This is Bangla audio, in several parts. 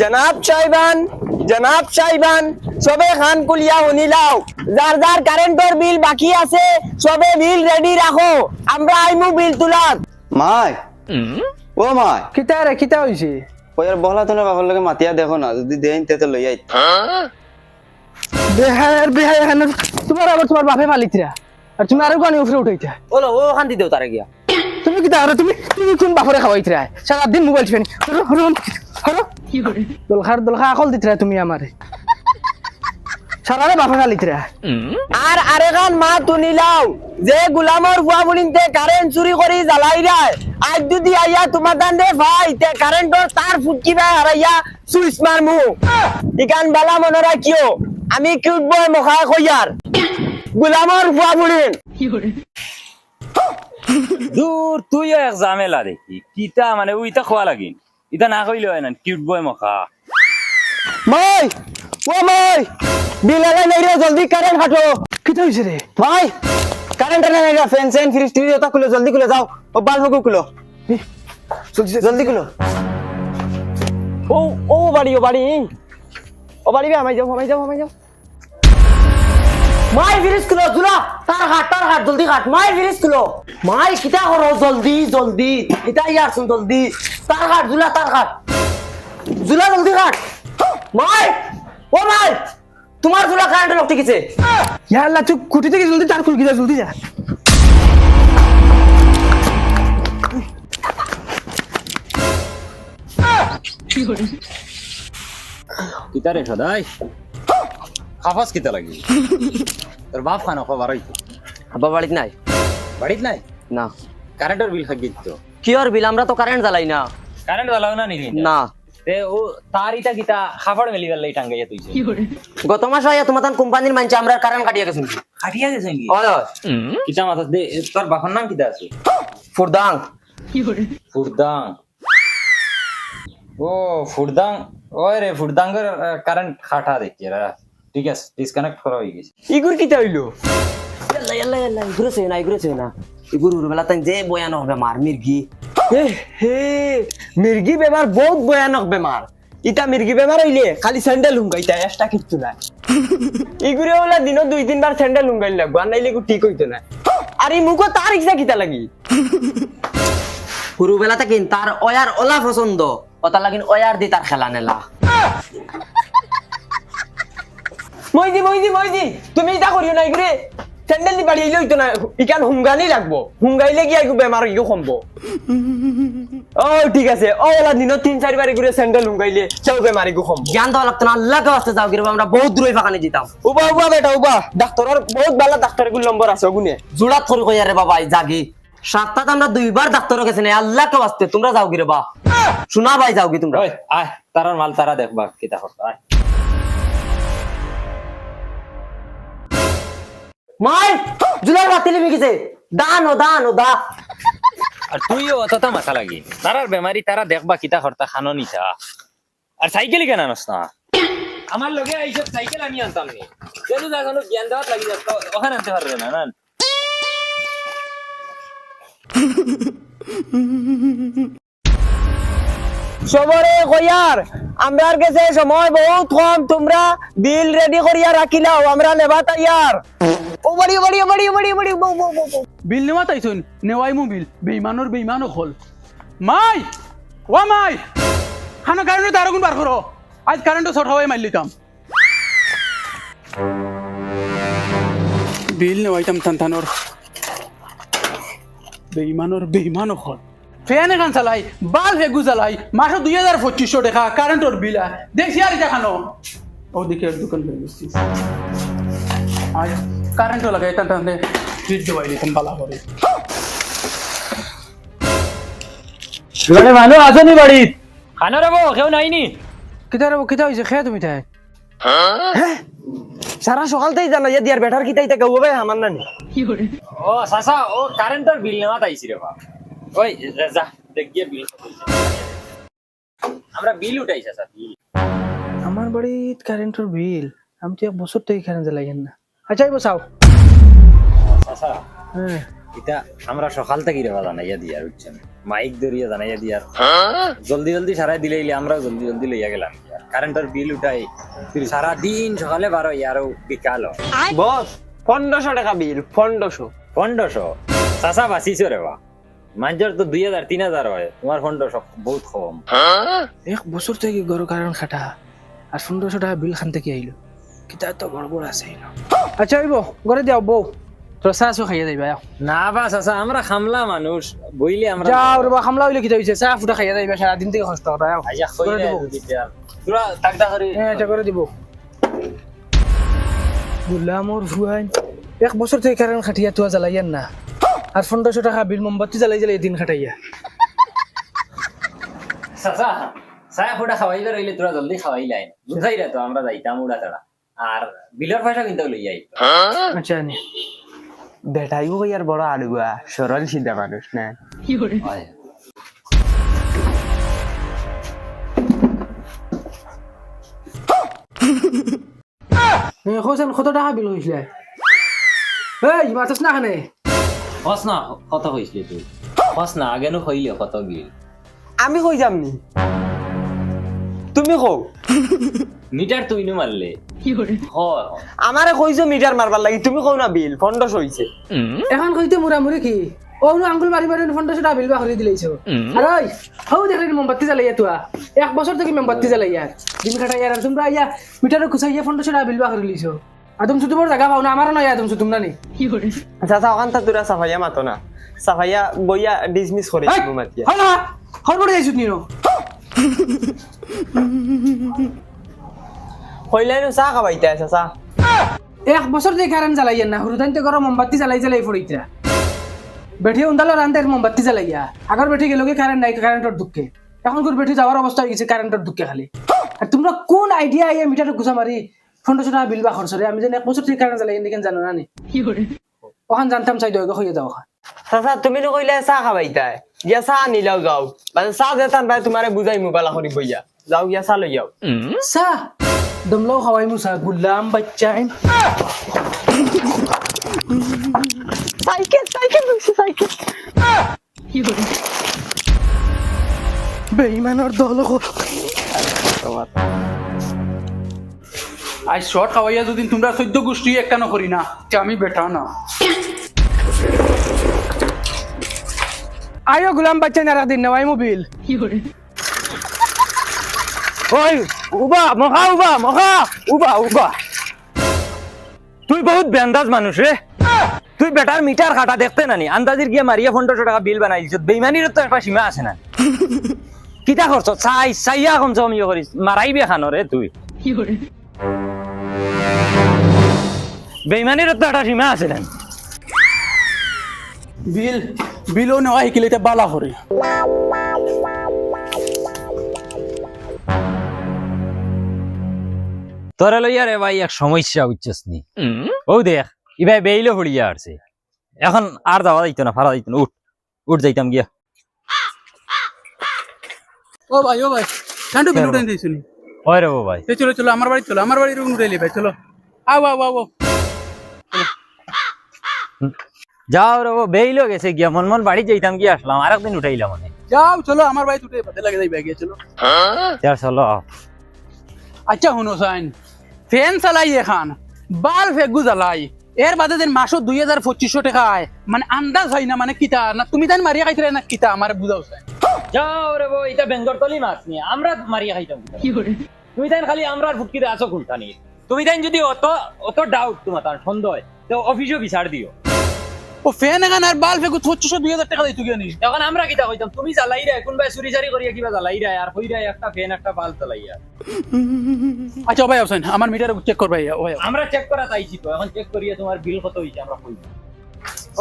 জনাব সাহেবান সবে খান কুলিয়া শুনিলাও যার যার কারেন্টর বিল বাকি আছে সবে বিল রেডি রাখো আমরা আইমু বিল তুলাত মাই ও মাই কিতা হইছে ওয়ার বহলা তোর বাবার লগে মাতিয়া দেখো না যদি দেন তে তো লই আই বেহার এখানে তোমার বাপে মালিকরা আর তুমি আরো গানি উপরে উঠাইতা ওলো ও শান্তি দেও তারে গিয়া তুমি কিতা আর তুমি কোন বাপরে খাওয়াইতরা সারা দিন মোবাইল টিপনি হরো কি করে দলখা আকল দিতরা তুমি আমারে সারারে বাপে খালিতরা আর আরেগান মা তুনিলাও যে গোলামর বুয়া বুলিনতে কারেন্ট চুরি করি জ্বালাই রায় আজ যদি আইয়া তোমার দান দে ভাই তে কারেন্টর তার ফুটকিবা হারাইয়া সুইচ মারমু ইকান বালা মনে রাখিও আমি কিউট বয় মখা কইয়ার গোলামর বুয়া বুলিন দূর তুইও এক ঝামেলা দেখি কিতা মানে উইতা খোয়া লাগিন ইতা না কইলে হয় না কিউট বয় মখা মই বিল আলাই নাই রে জলদি কারেন্ট হাটো কিতা হইছে রে ভাই কারেন্ট নাই রে ফ্যান সেন ফ্রিজ টিভি ওটা খুলে জলদি খুলে যাও ও বাল্ব খুলো জলদি খুলো ও বাড়ি বে আমাই যাও মাই ফ্রিজ খুলো জুলা তার হাট জলদি হাট মাই ফ্রিজ খুলো মাই কিতা করো জলদি এটা ইয়ার শুন জলদি তার হাট জুলা জলদি হাট মাই তোমার জুলা কারেন্ট লক টিকেছে ইয়া আল্লাহ তুই কুটি থেকে জলদি তার খুল গিয়া জলদি যা কিতা রে সদাই খাফাস কিতা লাগি তোর বাপ খানো খবর হইতো আব্বা বাড়িত নাই না কারেন্টের বিল খাগি তো কি আর বিল আমরা তো কারেন্ট জ্বালাই না কারেন্ট জ্বালাও না নি না তে ও তার ইটা কিতা খাফড় মেলি গেল টাঙ্গাইয়া তুইছে গত মাস আইয়া তোমার কোম্পানির মানছে আমরা কারেন্ট কাটিয়া গেছি খাটিয়া গেছে কি ওই কিতা মাথা দে তোর বাপর নাম কিতা আছে ফুরদাং ফুরদাং ও ফুরদাং ওই রে ফুরদাঙ্গের কারেন্ট খাটা দেখি রা ঠিক আছে ডিসকানেক্ট করা হয়ে গেছে ইগুর কিতা হইলো ইয়াল্লা ঘুরেছে না ইগুর বেলা তাই যে বয়ান হবে মার মির্গি মির্গি বেমার বহুত ভয়ানক বেমার ইটা মির্গি বেমার হইলে খালি স্যান্ডেল হুঙ্গাইতা এক্সট্রা কিচ্ছু নাই ইগুরে ওলা দিন 2-3 বার স্যান্ডেল হুঙ্গাইল লাগবো আর নাইলে ঠিক হইতো না আর এই মুখো তার ইচ্ছা কিতা লাগি পুরো বেলা তাকিন তার ওয়ার ওলা পছন্দ ওটা লাগিন ওয়ার দি তার খেলা নেলা মইজি তুমি এটা করিও না ইগুরে স্যান্ডেল দি বাড়ি হইলে হইতো না ইকান হুঙ্গানি লাগবো হুঙ্গাইলে কি আইগু বেমার ইগু কমবো ও ঠিক আছে ও ওলা দিন 3-4 বার ইগুরে স্যান্ডেল হুঙ্গাইলে চাও বেমার ইগু কমবো জ্ঞান দেওয়া লাগতো না আল্লাহ কে বাস্তে যাও গিরবা আমরা বহুত দূরে ফাঁকানি যেতাম উবা বেটা ডাক্তারের বহুত ভালো ডাক্তারের গুলো নম্বর আছে ওগুনে জুড়াত করে কই আরে বাবা জাগি সাতটাতে আমরা 2 বার ডাক্তার গেছে না আল্লাহ কে বাস্তে তোমরা যাও গিরবা শোনা ভাই যাও কি তোমরা ওই আয় তারার মাল তারা দেখবা কিতা করতে আয় মাই জুলার বাতি লিবি গেছে দান ও দা আর তুইও অতটা মাথা লাগি তারার বেমারি তারা দেখবা কিতা করতা খানো নিছা আর সাইকেল কেন আনস না আমার লগে আইছে সাইকেল আমি আনতাম নি যেন জানো জ্ঞান দেওয়াত লাগি যাত ওখানে আনতে পারবে না না সবরে কইয়ার আমরার কাছে সময় বহুত কম তোমরা বিল রেডি করিয়া রাখিলাও আমরা নেবা তৈয়ার ও বড়ি বিল নেওয়া তাইছুন নেওয়াই মু বিল বেইমানও হল মাই খানো কারেন্ট তার গুণ বার করো আজ কারেন্ট শর্ট হওয়াই মারলিতাম বিল নেওয়াইতাম থানথানোর বেইমানও হল ফ্যান এখান চালাই বাল্ব হেগু চালাই মাসে 2250 টাকা কারেন্টর বিল দেখছি আর এটা খানো ওদিকে দোকান হয়ে গেছি আজ কারেন্টও লাগাই টানতে ফ্রিজ দেওয়াই দিতাম বালা করে মানে মানুষ আছে নি বাড়িত খানো রে বো কেউ নাইনি কিতা হইছে খেয়ে তুমি তাই হ্যাঁ সারা সকালতেই জানা যে দিয়ার বেটার কিতাই তা গাওবে আমার নানি ও সাসা ও কারেন্টের বিল নেওয়া তাইছি রে বাপ ওই যা দেখ গিয়ে বিল আমরা বিল উঠাইছি সাসা বিল আমার বাড়িত কারেন্টের বিল আমি তো এক বছর থেকে কারেন্ট জ্বালাইন না আচ্ছা বসাও সাসা হ্যাঁ এটা আমরা সকাল থেকে রে বাবা না ইয়া দিয়া উঠছেন মাইক ধরিয়া জানাইয়া দিয়ার জলদি জলদি সারাই দিলে আমরাও জলদি জলদি লইয়া গেলাম কারেন্টের বিল উঠাই সারা দিন সকালে 12 আর বিকাল বস 1500 টাকা বিল 1500 1500 চাচা বাঁচিছ রে বা মানুষের তো 2000 3000 হয় তোমার 1500 বহুত কম এক বছর থেকে গরু কারণ খাটা আর 1500 টাকা বিল খান থেকে আইলো কিতা তো গড়বড় আছে না আচ্ছা হইব ঘরে দিও বউ তোর চাচু খাইয়া যাইবা না বা চাচা আমরা খামলা মানুষ বইলে আমরা যাও রে বা খামলা হইলে কিতা হইছে চা ফুটা খাইয়া যাইবা সারা দিন থেকে কষ্ট করা আইয়া কইলে যদি তোরা টাকদা করে হ্যাঁ এটা করে দিব বুলা মোর ভুয়াই এক বছর থেকে কারণ খাটিয়া তুয়া জ্বালাইয়ান না আর 1500 টাকা বিল মোমবাতি জ্বালাই জ্বালাই দিন খাটাইয়া চাচা চায়া ফুটা খাওয়াইলে রইলে তোরা জলদি খাওয়াইলাই বুঝাই রে তো আমরা যাইতাম উড়া তাড়া আর বিলের পয়সা কিন্তু লইয়া আই আচ্ছা নি বেটাইও ইয়ার বড় আড়ুয়া সরল সিধা মানুষ না হোসেন কত টাকা বিল হইছিলে এই মাতাস না খানে হস না কত হইছিল তুই হস না আগে নো হইলে কত বিল আমি কই যামনি তুমি কও মিটার তুই নো মারলে হ আমারে কইছো মিটার মারবার লাগি তুমি কও না বিল 1500 হইছে এখন কইতে মুরামুরি কি ও আঙ্গুল মারি মারি 1500 টাকা বিল বা করে দিলাইছো আর ওই হাউ দেখলি মোমবাতি জ্বালাইয়া তুয়া এক বছর থেকে মোমবাতি জ্বালাইয়া দিন খাটাইয়া আর তোমরা আইয়া মিটারে কুছাইয়া 1500 টাকা বিল বা করে লিছো আদম শুধু বড় জায়গা পাও না আমারও নাই আদম শুধু তোমরা নি চাচা ওখান তা তোরা সাফাইয়া মাতো না সাফাইয়া বইয়া ডিসমিস করে দিব মাতিয়া হল না হল বড় যাইছো নিনো কইলাইনো চা খাবাইতে আছে চা এক বছর থেকে কারেন্ট জ্বালাইয়া না হুরুদানতে গরম মোমবাতি জ্বালাই জ্বালাই পড়িতা বেঠি উন্দালো রান্দের মোমবাতি জ্বালাইয়া আগর বেঠি গেলগে কারেন্ট নাই কারেন্টের দুঃখে এখন করে বেঠি যাওয়ার অবস্থা হয়ে গেছে কারেন্টের দুঃখে খালি আর তোমরা কোন আইডিয়া আইয়া মিটারে গুছা মারি 1500 টাকা বিল বা খরচ রে আমি জানি এক বছর থেকে কারেন্ট জ্বালাই এদিকে জানো না নি ওখান জানতাম চাই দইগো হইয়া দাও চাচা তুমি নো কইলে চা খাবাইতা গিয়া চা নিলাও যাও মানে চা দেতান ভাই তোমারে বুঝাই মোবাইল করি বইয়া যাও গিয়া চা লই যাও সা দমলো খাওয়াই মুসা গুলাম বাচ্চাই সাইকেল সাইকেল বসে সাইকেল বেঈমানের দল আজ শর্ট খাওয়াইয়া যদি তোমরা 14 গোষ্ঠী একটা না করি না আমি বেটা না আয়ো গুলাম বাচ্চা না রাখ দিন নয় মোবিল ওই উবা উবা তুই বহুত বেন্দাজ মানুষ রে তুই বেটার মিটার কাটা দেখতে নানি আন্দাজির গিয়ে মারিয়া 1500 টাকা বিল বানাই দিছ বেইমানির তো একটা সীমা আছে না কিতা করছ চাইয়া কম জমি করিস মারাইবে খানো রে তুই বেইমানির তো একটা সীমা আছে না বিলও নেওয়া শিকিলে এতিয়া বালা করে তোরা লইয়া রে ভাই এক সমস্যা উচ্চস নি ও দেখ ইবাই বেইলে হড়িয়া আসছে এখন আর যাওয়া যাইতো না ফারা যাইতো না উঠ যাইতাম গিয়া ও ভাই কান্টু বিল উঠাই দিয়েছি নি ওই রে ভাই চলো চলো আমার বাড়ি চলো আমার বাড়ির উঠাইলি ভাই চলো আও যাও রে বেইলো গেছে গিয়া মন বাড়ি যাইতাম গিয়া আসলাম আরেকদিন উঠাইলাম মানে যাও চলো আমার বাড়ি উঠে বাদে লাগে যাইবা গিয়া চলো চলো আচ্ছা শুনো সাইন ফ্যান চালাই এখন বাল ফেগু জ্বালাই এর বাদে যেন মাসো 2500 টাকা আয় মানে আন্দাজ হয় না মানে কিতা না তুমি তাই মারিয়া খাইতে না কিতা আমার বুঝাও চাই যাও রে বই এটা বেঙ্গল তলি মাছ নি আমরা মারিয়া খাইতাম তুমি তাই খালি আমরা ফুটকিতে আছো কোনটা নি তুমি তাই যদি অত ডাউট তোমার তার সন্দেহ তো অফিসও বিচার দিও ও ফ্যান এখন আর বাল ফেগু 2500-2000 টাকা দিতে গিয়ে নি তখন আমরা কিতা কইতাম তুমি জ্বালাই রে কোনবাই চুরি চারি করিয়া কিবা জ্বালাই রে আর কইরা একটা ফ্যান একটা বাল জ্বালাইয়া আচ্ছা ভাই হোসেন আমার মিটার চেক করবাই আমরা চেক করা চাইছি তো এখন চেক করিয়া তোমার বিল কত হইছে আমরা কইব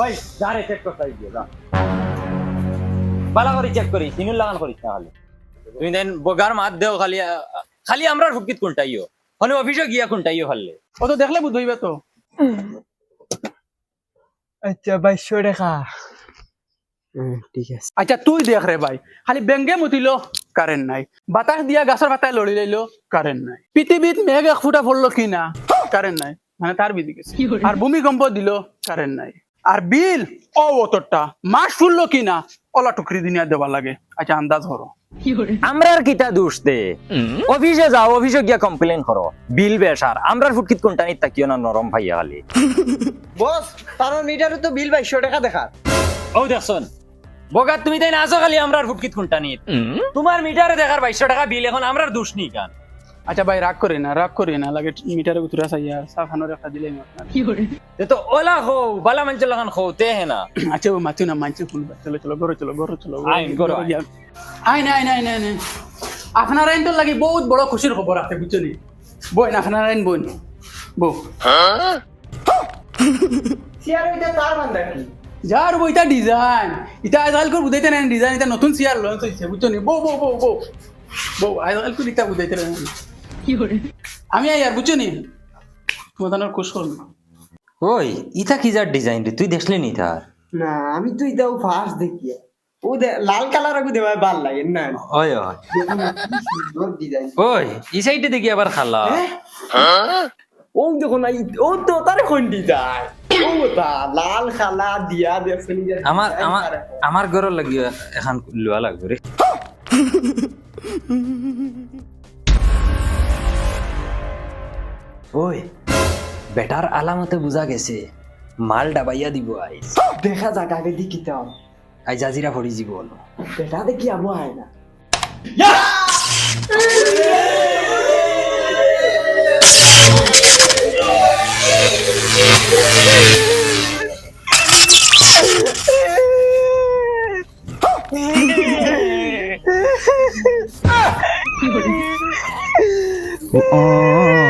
ওই যারে চেক করতে দিও যা বালা করে চেক করি সিনুল লাগান করিস না খালি তুমি দেন বগার মাত দেও খালি আমরা ফুকিত কোনটাইও মানে অফিসে গিয়া কোনটাইও খাললে ও তো দেখলে বুঝ হইবা তো আচ্ছা 2200 টাকা ঠিক আছে আচ্ছা তুই দেখ রে ভাই খালি বেঙ্গে মুতিলো কারেন্ট নাই বাতাস দিয়া গাছের পাতায় লড়ি লাইলো কারেন্ট নাই পৃথিবীত মেঘ 1 ফুটা পড়লো কি না কারেন্ট নাই মানে তার বিধি গেছে আর ভূমিকম্প দিল কারেন্ট নাই আর বিল অতটা মাস শুনলো কিনা ওলা টুকরি দুনিয়া দেওয়া লাগে আচ্ছা আন্দাজ করো আমরা আর কিতা দোষ দে অফিসে যাও অফিসে গিয়া কমপ্লেন করো বিল বেসার আমরার ফুটকিত কোনটা নিত তাকিও না নরম ভাইয়া খালি বস তার মিটারে তো বিল 2200 টাকা দেখার ও দেখছন বগাত তুমি তাই না আসো খালি আমরার ফুটকিত কোনটা নিত তোমার মিটারে দেখার 2200 টাকা বিল এখন আমরার দোষ নি কান আচ্ছা ভাই রাগ করি না লাগে মিটারে উতরা চাইয়া চা খানোর একটা দিলে তে তো ওলা হো বালা মঞ্চল লাগান খোতে হে না আচ্ছা ও মাছু না মানছে ফুলবা চলো চলো ঘরে চলো আইন, ঘরে আইন। আই নাই আপনার আইন তো লাগে বহুত বড় খুশির খবর আছে বুঝলি বই না আপনার আইন বই বউ চেয়ার হইতে তার বান্দা কি যার বইটা ডিজাইন এটা আজকাল করে বুঝাইতে না ডিজাইন এটা নতুন চেয়ার লঞ্চ হয়েছে বুঝলি বউ আজকাল করে এটা বুঝাইতে না আমি আর বুঝছো নি তোমার খুশ করবো ওই ইতা কি যার ডিজাইন রে তুই দেখলি নি তার না আমি তো এটাও ফার্স্ট দেখি ও লাল কালার আগে দেওয়া ভাল লাগে না ওই ওই সুন্দর ডিজাইন ওই এই সাইডে দেখি আবার খালা ও দেখো না ও তো তার কোন ডিজাইন ও তা লাল খালা দিয়া দেখছেন যে আমার আমার আমার ঘর লাগি এখন লওয়া লাগবে রে ওই বেটার আলামতে বুঝা গেছে মাল ডাবাইয়া দিব আই দেখা যাক আগে দেখি তো আই জাজিরা পড়ি জীবন বেটা দেখি আবু হয় না ও